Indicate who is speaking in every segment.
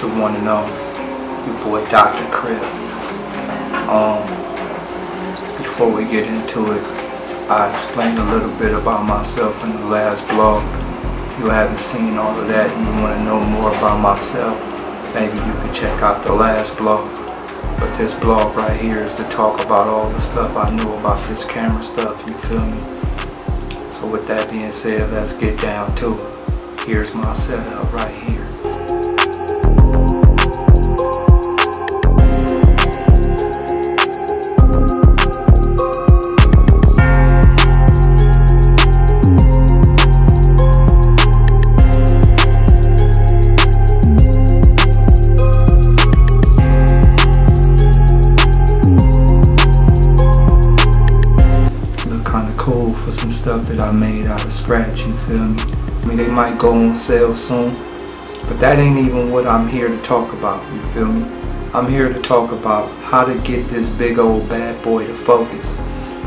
Speaker 1: your one and only, your boy Dr. Crip. Before we get into it, I explained a little bit about myself in the last blog. If you haven't seen all of that and you want to know more about myself, maybe you can check out the last blog. But this blog right here is to talk about all the stuff I knew about this camera stuff, you feel me? So with that being said, let's get down to it. Here's my setup right here. For some stuff that I made out of scratch, you feel me? I mean, they might go on sale soon, but that ain't even what I'm here to talk about, you feel me? I'm here to talk about how to get this big old bad boy to focus.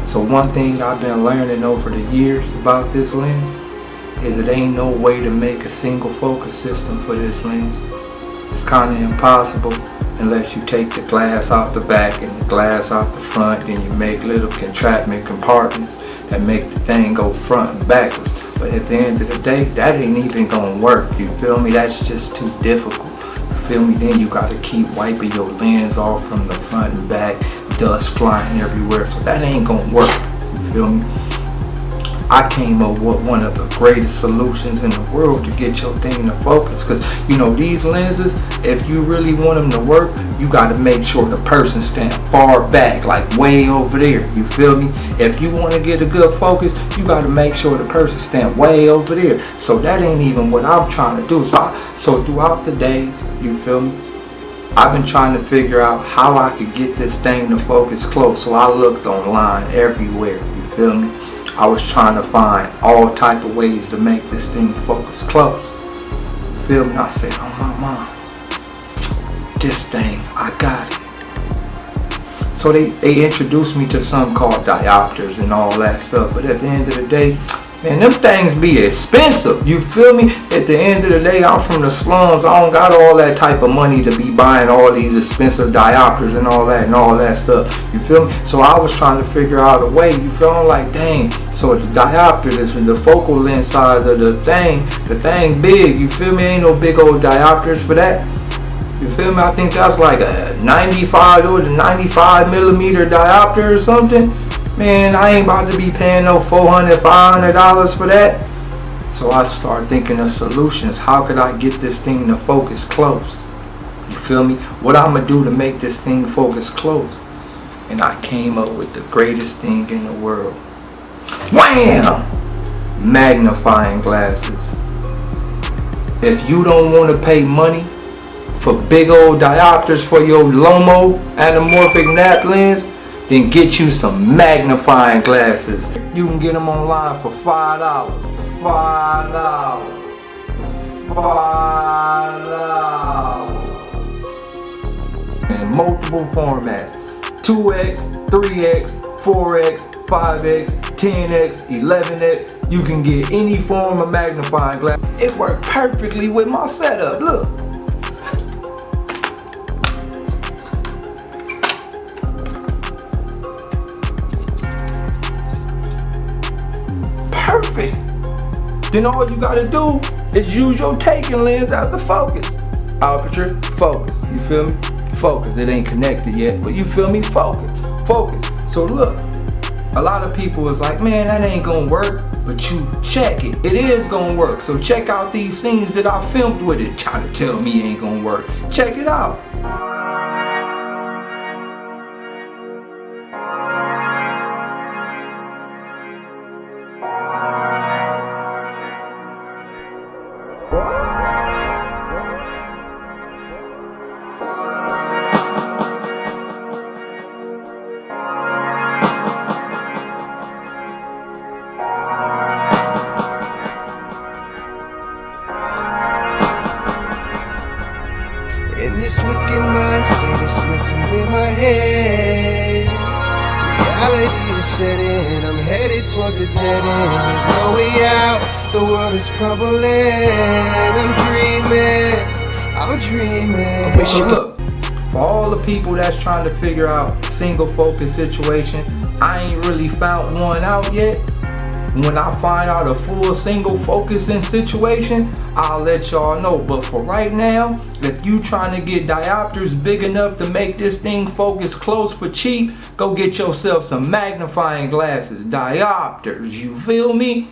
Speaker 1: So one thing I've been learning over the years about this lens is it ain't no way to make a single focus system for this lens. It's kind of impossible unless you take the glass out the back and the glass out the front, and you make little entrapment compartments that make the thing go front and backwards. But at the end of the day, that ain't even gonna work, you feel me? That's just too difficult, you feel me? Then you gotta keep wiping your lens off from the front and back, dust flying everywhere, so that ain't gonna work, you feel me? I came up with one of the greatest solutions in the world to get your thing to focus, because you know these lenses, if you really want them to work, you got to make sure the person stand far back, like way over there, you feel me? If you want to get a good focus, you got to make sure the person stand way over there. So that ain't even what I'm trying to do. So throughout the days, you feel me, I've been trying to figure out how I could get this thing to focus close. So I looked online everywhere, you feel me? I was trying to find all type of ways to make this thing focus close. Feel me? I said, oh my mom, this thing, I got it. So they introduced me to something called diopters and all that stuff. But at the end of the day, man, them things be expensive. You feel me? At the end of the day, I'm from the slums. I don't got all that type of money to be buying all these expensive diopters and all that stuff. You feel me? So I was trying to figure out a way. You feel me? I'm like, dang. So the diopter is the focal length size of the thing big. You feel me? Ain't no big old diopters for that. You feel me? I think that's like a 95 or the 95 millimeter diopter or something. Man, I ain't about to be paying no $400, $500 for that. So I started thinking of solutions. How could I get this thing to focus close? You feel me? What I'm gonna do to make this thing focus close? And I came up with the greatest thing in the world. Wham! Magnifying glasses. If you don't want to pay money for big old diopters for your Lomo anamorphic nap lens, then get you some magnifying glasses. You can get them online for $5. In multiple formats. 2X, 3X, 4X, 5X, 10X, 11X. You can get any form of magnifying glass. It worked perfectly with my setup, look. Perfect. Then all you gotta do is use your taking lens as the focus. Aperture, focus. You feel me? Focus. It ain't connected yet, but you feel me? Focus. Focus. So look, a lot of people is like, man, that ain't gonna work. But you check it. It is gonna work. So check out these scenes that I filmed with it. Try to tell me it ain't gonna work. Check it out.
Speaker 2: In this wicked mind state, it's messing with my head. Reality is setting, I'm headed towards a dead end. There's no way out, the world is crumbling. I'm dreaming, I I'm dreaming.
Speaker 1: So look, for all the people that's trying to figure out single focus situation, I ain't really found one out yet. When I find out a full single focusing situation, I'll let y'all know. But for right now, if you trying to get diopters big enough to make this thing focus close for cheap, go get yourself some magnifying glasses, diopters, you feel me?